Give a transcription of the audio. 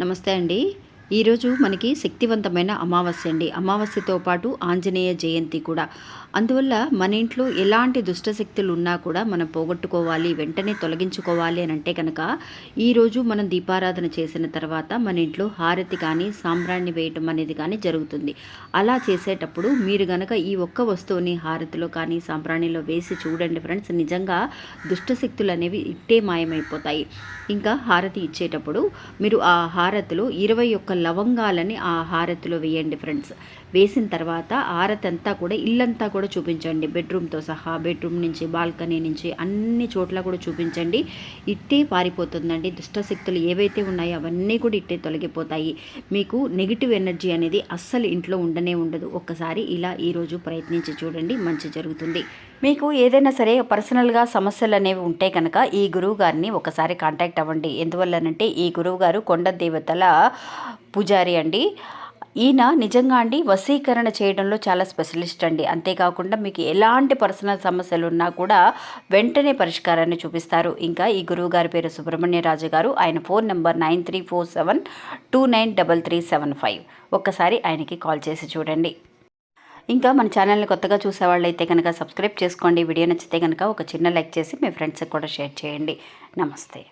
నమస్తే అండి. ఈరోజు మనకి శక్తివంతమైన అమావాస్య అండి. అమావాస్యతో పాటు ఆంజనేయ జయంతి కూడా. అందువల్ల మన ఇంట్లో ఎలాంటి దుష్ట శక్తులు ఉన్నా కూడా మనం పోగొట్టుకోవాలి, వెంటనే తొలగించుకోవాలి అని అంటే కనుక ఈరోజు మనం దీపారాధన చేసిన తర్వాత మన ఇంట్లో హారతి కానీ, సాంబ్రాణి వేయటం అనేది కానీ జరుగుతుంది. అలా చేసేటప్పుడు మీరు గనక ఈ ఒక్క వస్తువుని హారతిలో కానీ, సాంబ్రాణిలో వేసి చూడండి ఫ్రెండ్స్. నిజంగా దుష్ట శక్తులు అనేవి ఇట్టే మాయమైపోతాయి. ఇంకా హారతి ఇచ్చేటప్పుడు మీరు ఆ హారతిలో 21 లవంగాలని ఆ హారతిలో వేయండి ఫ్రెండ్స్. వేసిన తర్వాత హారతి అంతా కూడా ఇల్లంతా కూడా చూపించండి, బెడ్రూమ్తో సహా. బెడ్రూమ్ నుంచి, బాల్కనీ నుంచి అన్ని చోట్ల కూడా చూపించండి. ఇట్టే పారిపోతుందండి. దుష్టశక్తులు ఏవైతే ఉన్నాయో అవన్నీ కూడా ఇట్టే తొలగిపోతాయి. మీకు నెగిటివ్ ఎనర్జీ అనేది అస్సలు ఇంట్లో ఉండనే ఉండదు. ఒక్కసారి ఇలా ఈరోజు ప్రయత్నించి చూడండి, మంచి జరుగుతుంది. మీకు ఏదైనా సరే పర్సనల్గా సమస్యలు అనేవి ఉంటే కనుక ఈ గురువు గారిని ఒకసారి కాంటాక్ట్ అవ్వండి. ఎందువల్లనంటే ఈ గురువు గారు కొండ దేవతల పూజారి అండి. ఈయన నిజంగా అండి వశీకరణ చేయడంలో చాలా స్పెషలిస్ట్ అండి. అంతేకాకుండా మీకు ఎలాంటి పర్సనల్ సమస్యలు ఉన్నా కూడా వెంటనే పరిష్కారాన్ని చూపిస్తారు. ఇంకా ఈ గురువు గారి పేరు సుబ్రహ్మణ్యరాజు గారు. ఆయన ఫోన్ నెంబర్ 9347293375. ఒక్కసారి ఆయనకి కాల్ చేసి చూడండి. ఇంకా మన ఛానల్ని కొత్తగా చూసేవాళ్ళైతే కనుక సబ్స్క్రైబ్ చేసుకోండి. వీడియో నచ్చితే కనుక ఒక చిన్న లైక్ చేసి మీ ఫ్రెండ్స్కి కూడా షేర్ చేయండి. నమస్తే.